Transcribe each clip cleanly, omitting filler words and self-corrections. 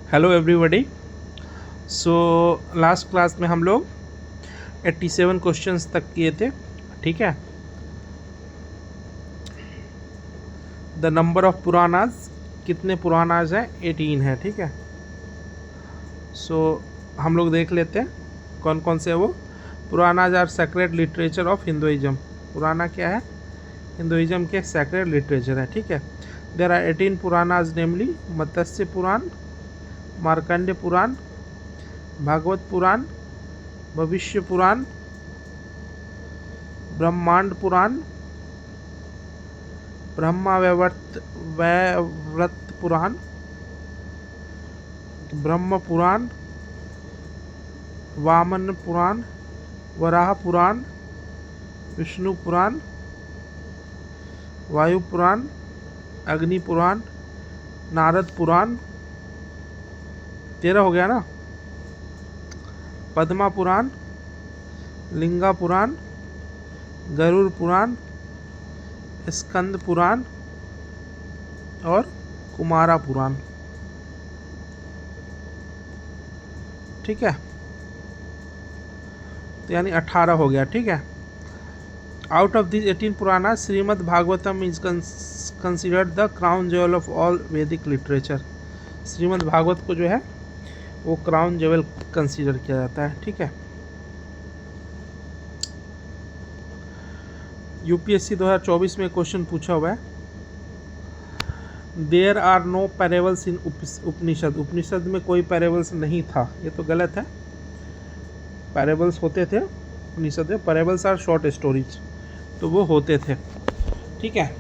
Hello everybody. So last class में हम लोग 87 क्वेश्चंस तक किए थे। ठीक है, द नंबर ऑफ पुरानाज, कितने पुरानाज हैं? 18 है। ठीक है, सो हम लोग देख लेते हैं कौन कौन से है वो। Puranas are sacred literature of Hinduism. Purana क्या है? हिंदुइज्म के सेक्रेड लिटरेचर है। ठीक है, देयर आर 18 पुरानाज नेमली मत्स्य पुराण, मार्कंडे पुराण, भागवत पुराण, भविष्य पुराण, ब्रह्मांड पुराण, ब्रह्मा वैवर्त पुराण, ब्रह्म पुराण, वामन पुराण, वराह पुराण, विष्णु पुराण, वायु पुराण, अग्नि पुराण, नारद पुराण। 13 हो गया ना। पद्मा पुराण, लिंगा पुराण, गरुड़ पुराण, स्कंद पुराण और कुमारा पुराण। ठीक है, तो यानी 18 हो गया। ठीक है, आउट ऑफ दिस 18 पुराना, Shrimad Bhagavatam is considered the crown jewel of all वैदिक लिटरेचर। श्रीमद् भागवत को जो है वो क्राउन ज्वेल कंसीडर किया जाता है। ठीक है, यूपीएससी 2024 में क्वेश्चन पूछा हुआ है, देयर आर नो पैरेबल्स इन उपनिषद। उपनिषद में कोई पैरेबल्स नहीं था, ये तो गलत है। पैरेबल्स होते थे उपनिषद में। पैरेबल्स आर शॉर्ट स्टोरीज, तो वो होते थे। ठीक है,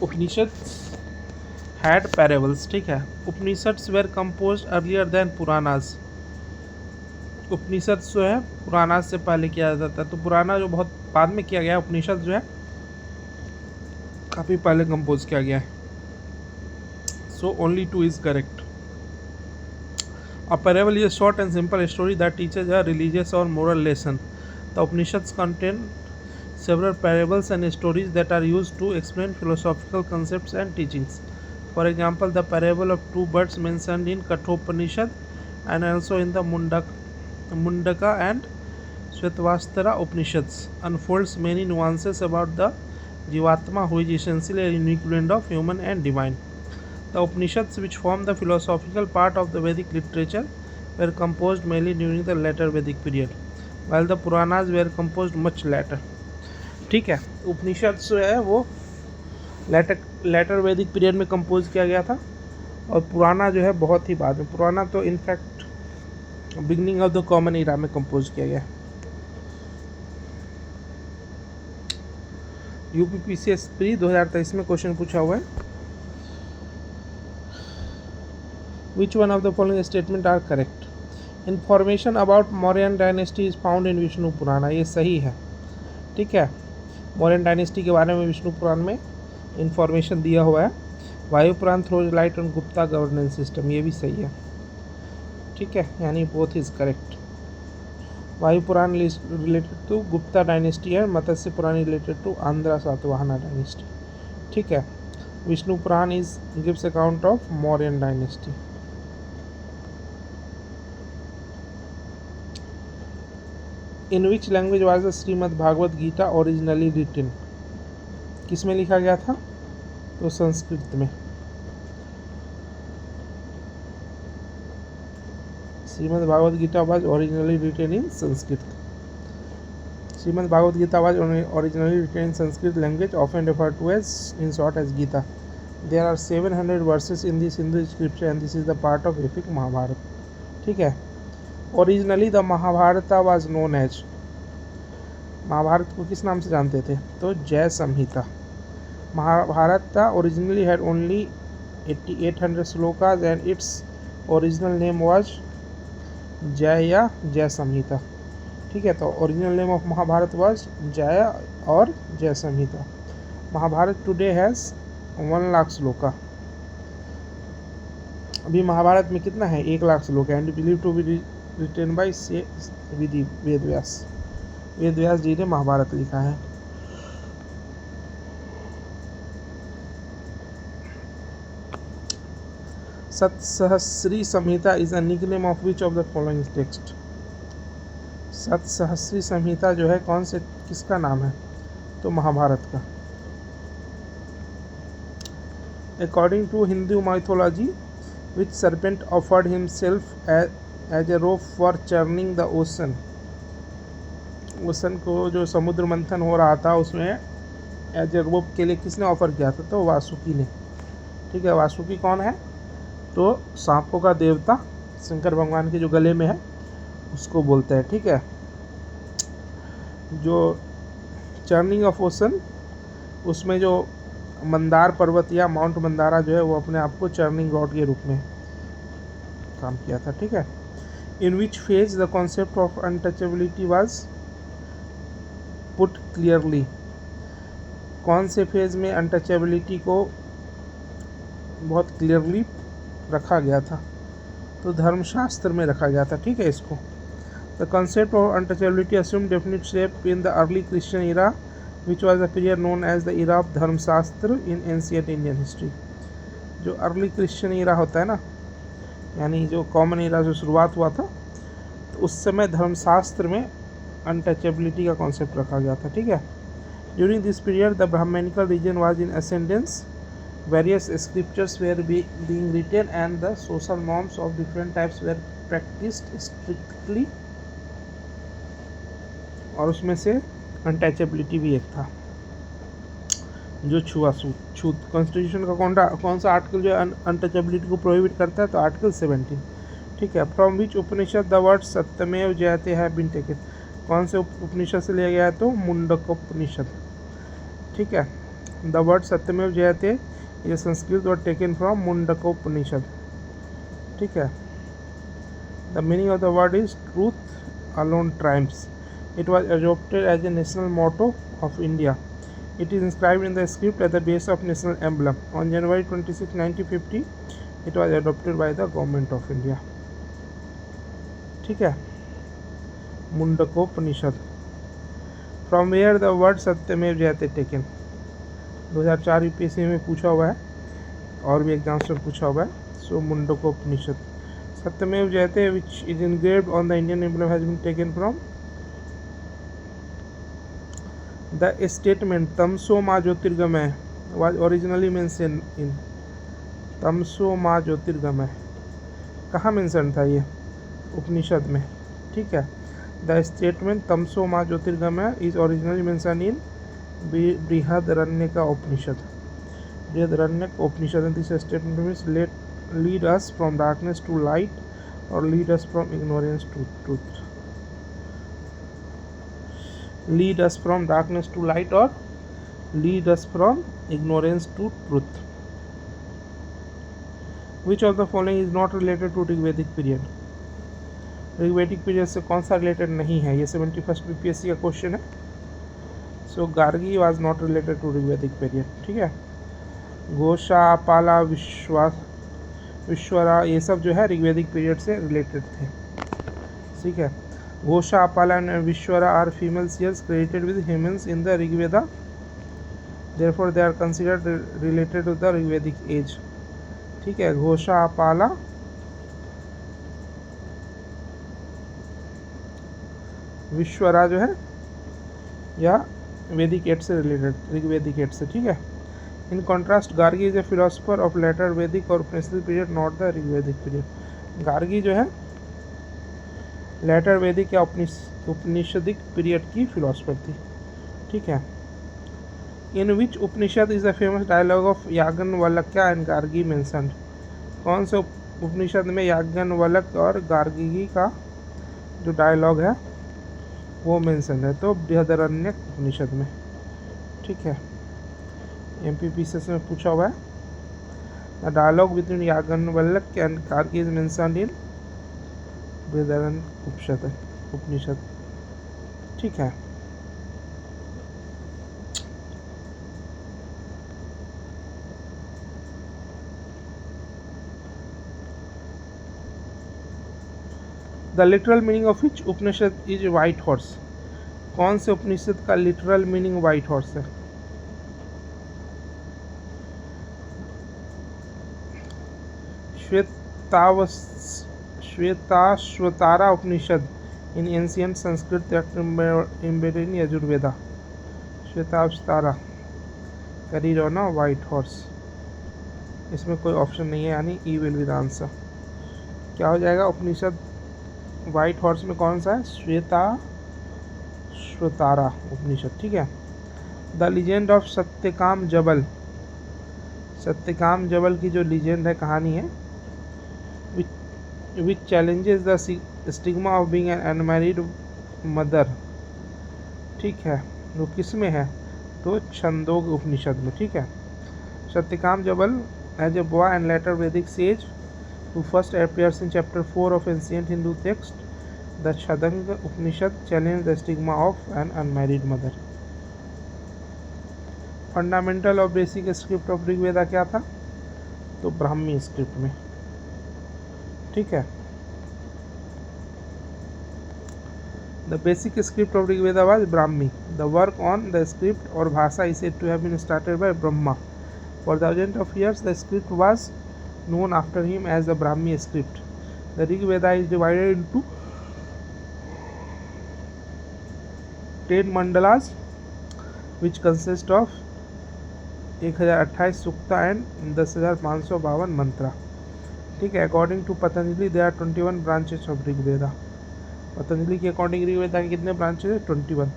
उपनिषद हैड पैरेबल्स। ठीक है, Upanishads were composed earlier than Puranas. Upanishad जो है पुराना से पहले किया जाता है, तो पुराना जो बहुत बाद में किया गया है, उपनिषद जो है काफ़ी पहले कंपोज किया गया है। So only 2 is correct. A parable is a short and simple story that teaches a religious or moral lesson. The Upanishads contain several parables and stories that are used to explain philosophical concepts and teachings. For example, the parable of two birds mentioned in Kathopanishad and also in the Mundaka and Shvetavastara Upanishads unfolds many nuances about the Jivatma, who is essentially a unique blend of human and divine. The Upanishads, which form the philosophical part of the Vedic literature, were composed mainly during the later Vedic period, while the Puranas were composed much later. ठीक है, उपनिषद जो है वो letter वैदिक period में कंपोज किया गया था और पुराना जो है बहुत ही बाद में। पुराना तो in fact beginning of the common era में कंपोज किया गया। यूपीपीसीएस प्री 2023 में क्वेश्चन पूछा हुआ है, which one of the following statement are correct? Information about Mauryan dynasty is found in Vishnu Purana. ये सही है। ठीक है, मौर्यन डायनेस्टी के बारे में विष्णु पुराण में इंफॉर्मेशन दिया हुआ है। Vayu Purana throws light on Gupta governance system, ये भी सही है। ठीक है, यानी both is correct. Vayu Purana related to Gupta dynasty है, Matsya Purana related to Andhra Satavahana dynasty. ठीक है, Vishnu Purana is gives account of Mauryan dynasty. In which language was the Shrimad Bhagavad Gita originally written? किस में लिखा गया था? तो संस्कृत में। Shrimad Bhagavad Gita was originally written in Sanskrit. Shrimad Bhagavad Gita was originally written in Sanskrit language, often referred to as in short as Gita. There are 700 verses in this Hindu scripture and this is the part of epic Mahabharat. ठीक है, originally the Mahabharata was known as. Mahabharat को किस नाम से जानते थे? तो Jaya Samhita. Mahabharata originally had only 8800 shlokas and its original name was Jaya या जय संहिता। ठीक है, तो original name of Mahabharat was Jaya और जय संहिता। Mahabharat today has 1 lakh shloka. अभी महाभारत में कितना है? 1 lakh shlok and believe to be written bye वेद व्यास। वेद व्यास जी ने महाभारत लिखा है। Satasahasri Samhita is a nickname of which of the following text. Satasahasri Samhita जो है कौन से किसका नाम है, तो महाभारत का। According to Hindu mythology which serpent offered himself as a rope for churning the ocean. Ocean को जो समुद्र मंथन हो रहा था उसमें एज ए रोप के लिए किसने ऑफर किया था, तो वासुकी ने। ठीक है, वासुकी कौन है, तो सांपों का देवता शंकर भगवान के जो गले में है उसको बोलते हैं। ठीक है, जो चर्निंग ऑफ ओशन उसमें जो मंदार पर्वत या माउंट मंदारा जो है वो अपने आप को चर्निंग रॉड के रूप में काम किया था। ठीक है, in which phase the concept of untouchability was put clearly. कौन से फेज में अनटचेबिलिटी को बहुत क्लियरली रखा गया था, तो धर्मशास्त्र में रखा गया था। ठीक है, इसको the concept of untouchability assume definite shape in the early Christian era which was the period known as the era of Dharmashastra in ancient Indian history. जो अर्ली क्रिश्चियन इरा होता है ना, यानी जो कॉमन इरा जो शुरुआत हुआ था, तो उस समय धर्मशास्त्र में अनटचेबिलिटी का कॉन्सेप्ट रखा गया था। ठीक है, during this period the Brahmanical reason was in ascendance. Various scriptures were being written and the social norms of different types were practiced strictly, और उसमें से अनटचेबिलिटी भी एक था जो छूत। कॉन्स्टिट्यूशन का कौन सा आर्टिकल जो अनटचेबिलिटी को प्रोहिबिट करता है, तो आर्टिकल 17। ठीक है, from which Upanishad the word Satyameva जयते हैव बीन टेकन। कौन से उपनिषद से लिया गया है, तो मुंडकोपनिषद। ठीक है, द वर्ड सत्यमेव जयते ये Sanskrit word taken from Mundakopanishad. ठीक है, the meaning of the word is truth alone triumphs. It was adopted as a national motto of India. It is inscribed in the script at the base of national emblem. On January 26, 1950, it was adopted by the government of India. ठीक है, Mundakopanishad. From where the word Satyameva जयते taken. 2004 UPSC में पूछा हुआ है और भी exams में पूछा हुआ है। सो मुंडकोपनिषद। सत्यमेव जयते which is engraved on the Indian emblem has been taken from the statement तमसो माँ ज्योतिर्गमय was originally mentioned in। तमसो माँ ज्योतिर्गमय कहाँ मेंशन था ये, उपनिषद में। ठीक है, द स्टेटमेंट तमसो माँ ज्योतिर्गमय is originally mention in Brihadaranyaka Upanishad. Brihadaranyaka Upanishad. This statement means lead us from darkness to light और lead us from ignorance to truth. Lead us from darkness to light और lead us from ignorance to truth. Which of the following is not related to Rigvedic period. Rigvedic period से कौन सा related नहीं है, ये 71st BPSC का question है। So Gargi was not related to Rigvedic period. ठीक है, घोषा पाला विश्वरा ये सब जो है ऋग्वेदिक पीरियड से रिलेटेड थे। ठीक है, Ghosha Apala and Vishwavara are female seers credited with hymns in the Rigveda, therefore they are considered related to the Rigvedic age. ठीक है, घोषा पाला विश्वरा जो है या वैदिक एड से रिलेटेड, ऋग्वेदिक एड से। ठीक है, in contrast Gargi is a philosopher of later Vedic और Upanishadic period, not the Rigvedic period. Gargi जो है लेटर वैदिक या उपनिषदिक पीरियड की फिलोसफर थी। ठीक है, in which Upanishad is the famous dialogue of Yajnavalkya and Gargi mentioned. कौन से उपनिषद में याज्ञवल्क्य और गार्गी का जो डायलॉग है वो मेंशन है, तो बृहदरण्यक उपनिषद में। ठीक है, एमपीपीसीएस में पूछा हुआ है। The dialogue between Yajnavalkya and Gargi is mentioned in Brihadaranyaka Upanishad. ठीक है, the literal meaning of which Upanishad is white horse. कौन से उपनिषद का लिटरल मीनिंग वाइट हॉर्स है। Shvetashvatara Upanishad in ancient Sanskrit embedded in Yajurveda. Shvetashvatara carried on a white horse, इसमें कोई ऑप्शन नहीं है, यानी E will be the answer. क्या हो जाएगा उपनिषद वाइट हॉर्स में कौन सा है? श्वेताश्वतारा उपनिषद, ठीक है। The legend of Satyakama Jabala, Satyakama Jabala की जो लीजेंड है, कहानी है, which challenges the stigma of being an unmarried mother, ठीक है, वो किस में है? तो छंदोग उपनिषद में, ठीक है। Satyakama Jabala as a boy and later Vedic sage who first appears in chapter 4 of ancient Hindu text, the Chadanga Upanishad challenged the stigma of an unmarried mother. Fundamental और बेसिक स्क्रिप्ट ऑफ ऋग्वेदा क्या था? तो ब्राह्मी स्क्रिप्ट में, ठीक है। The basic script of Rigveda was Brahmi. The work on the script और भाषा is said to have been started by Brahma. For thousand of years the script was known after him as the Brahmi script. The Rig Veda is divided into 10 mandalas which consist of 1028 sukta and 10,552 mantra, ठीक है। According to Patanjali there are 21 branches of Rig Veda. Patanjali के according Rig वेदा के कितने branches है? 21।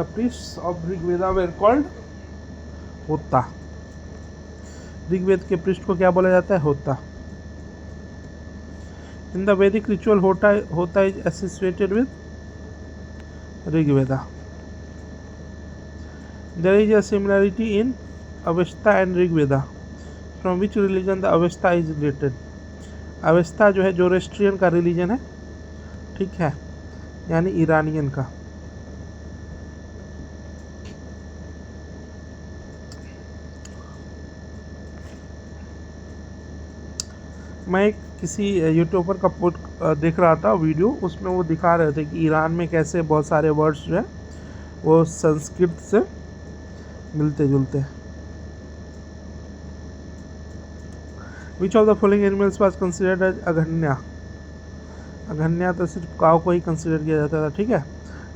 The priests of Rig Veda were called होता। ऋग्वेद के पृष्ठ को क्या बोला जाता है? होता। In the Vedic ritual hota is associated with Rigveda. There is a similarity in Avesta and Rigveda. From which religion the Avesta is related? Avesta जो है जोरोस्ट्रियन का रिलीजन है, ठीक है, यानी ईरानियन का। मैं किसी यूट्यूबर का देख रहा था वीडियो, उसमें वो दिखा रहे थे कि ईरान में कैसे बहुत सारे वर्ड्स जो है वो संस्कृत से मिलते जुलते हैं। Which of the following animals was considered as अघन्या? अघन्या तो सिर्फ काव को ही कंसिडर किया जाता था, ठीक है।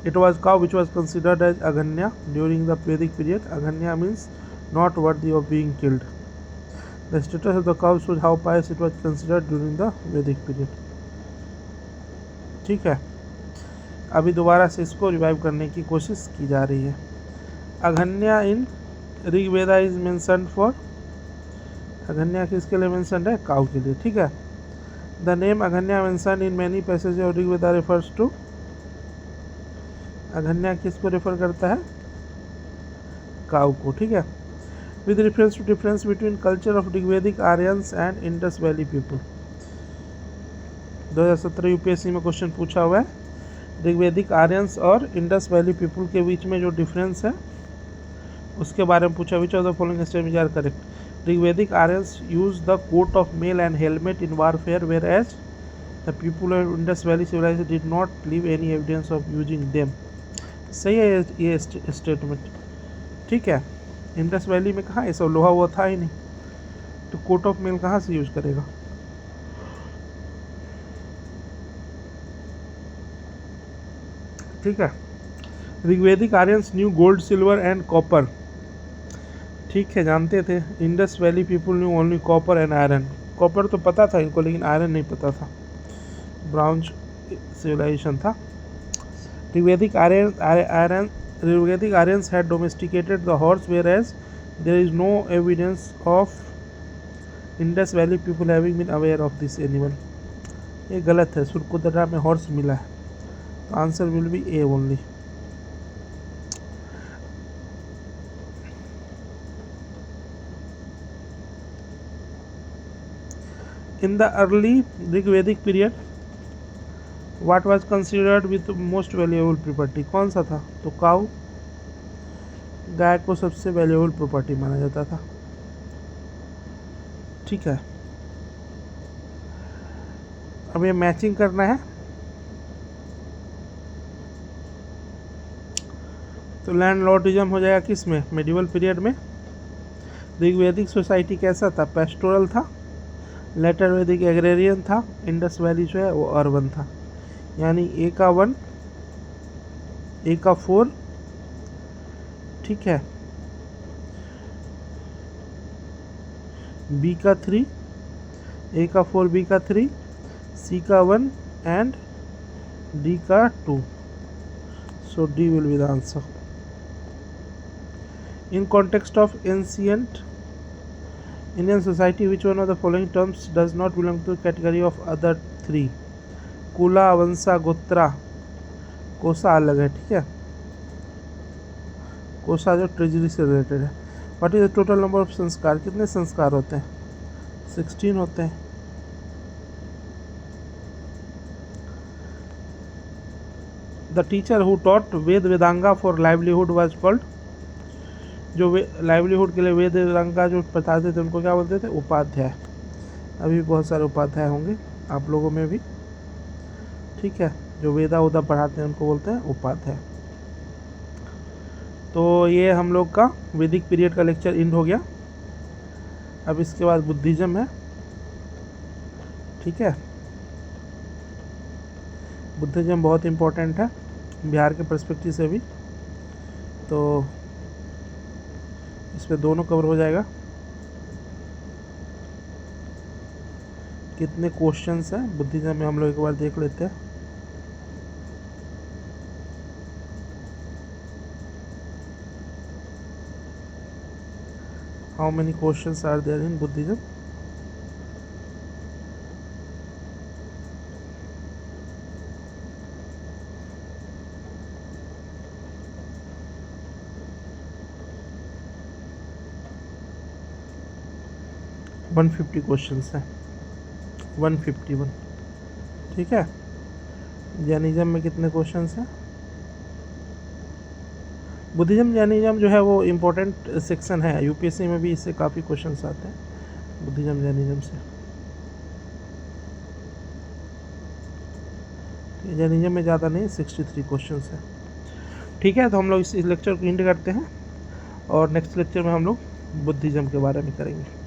It was cow which was considered as अघन्या ड्यूरिंग द वैदिक पीरियड। अघन्या means not worthy of being killed. The status of the cow shows how pious it was considered during the Vedic period, ठीक है। अभी दोबारा से इसको revive करने की कोशिश की जा रही है। अघन्या in Rigveda is mentioned for, अघन्या किसके लिए मेंशन्ड है? काउ के लिए, ठीक है। द नेम अघन्या mentioned in many passage of Rigveda refers to, अघन्या किसको रेफर करता है? काउ को, ठीक है। With reference to difference between culture of Rigvedic Aryans and Indus Valley people, 2017 UPSC में क्वेश्चन पूछा हुआ है। ऋग्वेदिक आर्यंस और इंडस वैली पीपल के बीच में जो डिफरेंस है उसके बारे में पूछा। Which of the following statements are correct? Rigvedic Aryans use the coat of mail and helmet in warfare, whereas the people of Indus valley civilization did not leave any evidence of using them. सही है ये statement, ठीक है। Indus valley में कहाँ ये सब लोहा हुआ था ही नहीं, तो कोट ऑफ मेल कहाँ से यूज करेगा? ठीक है। Rigvedic Aryans knew gold, silver and copper, ठीक है, जानते थे। Indus valley people knew only copper and iron. Copper तो पता था इनको, लेकिन आयरन नहीं पता था। ब्राउन सिविलाइजेशन था। ऋग्वेदिक Aryans had domesticated the horse, whereas there is no evidence of Indus Valley people having been aware of this animal. ये गलत है, सुरकुदरा में हॉर्स मिला है, तो answer will be A only. In the early Rigvedic period, what was considered with most valuable property? कौन सा था? तो काऊ, गाय को सबसे वैल्यूएबल प्रॉपर्टी माना जाता था, ठीक है। अब ये मैचिंग करना है, तो लैंड लॉर्डिज्म हो जाएगा किस में? मेडिवल पीरियड में। ऋग्वैदिक सोसाइटी कैसा था? पेस्टोरल था। लेटर वैदिक एग्रेरियन था। इंडस वैली जो है वो अर्बन था। यानी ए का 1, ए का 4, ठीक है, बी का 3, ए का 4, बी का 3, सी का 1 एंड डी का 2. So D will be the answer. In context of ancient Indian society, which one of the following terms does not belong to the category of other 3? कुला, वंशा, गोत्रा. कोसा अलग है, ठीक है, कोसा जो ट्रेजरी से रिलेटेड है. What is the total number of संस्कार? कितने संस्कार होते हैं? 16 होते हैं. The teacher who taught Veda Vedanga for livelihood was called. जो लाइवलीहुड के लिए वेद वेदांगा जो बताते थे उनको क्या बोलते थे? उपाध्याय. अभी बहुत सारे उपाध्याय होंगे आप लोगों में भी, ठीक है. जो वेदा उदा पढ़ाते हैं उनको बोलते हैं उपाध्याय. तो ये हम लोग का वैदिक पीरियड का लेक्चर एंड हो गया. अब इसके बाद बुद्धिज्म है, ठीक है. बुद्धिज्म बहुत इम्पोर्टेंट है बिहार के पर्सपेक्टिव से भी, तो इस पे दोनों कवर हो जाएगा. कितने क्वेश्चंस हैं बुद्धिज्म में हम लोग एक बार देख लेते हैं. How many questions are there in Buddhism? One 150 क्वेश्चंस हैं. 151, ठीक है. जैनिज्म में कितने क्वेश्चंस हैं? बुद्धिज्म जैनिज्म जो है वो इम्पोर्टेंट सेक्शन है. यूपीएससी में भी इससे काफ़ी क्वेश्चंस आते हैं बुद्धिज्म जैनिज्म से. जैनिज्म में ज़्यादा नहीं, 63 क्वेश्चंस हैं, ठीक है. तो हम लोग इस लेक्चर को एंड करते हैं और नेक्स्ट लेक्चर में हम लोग बुद्धिज्म के बारे में करेंगे.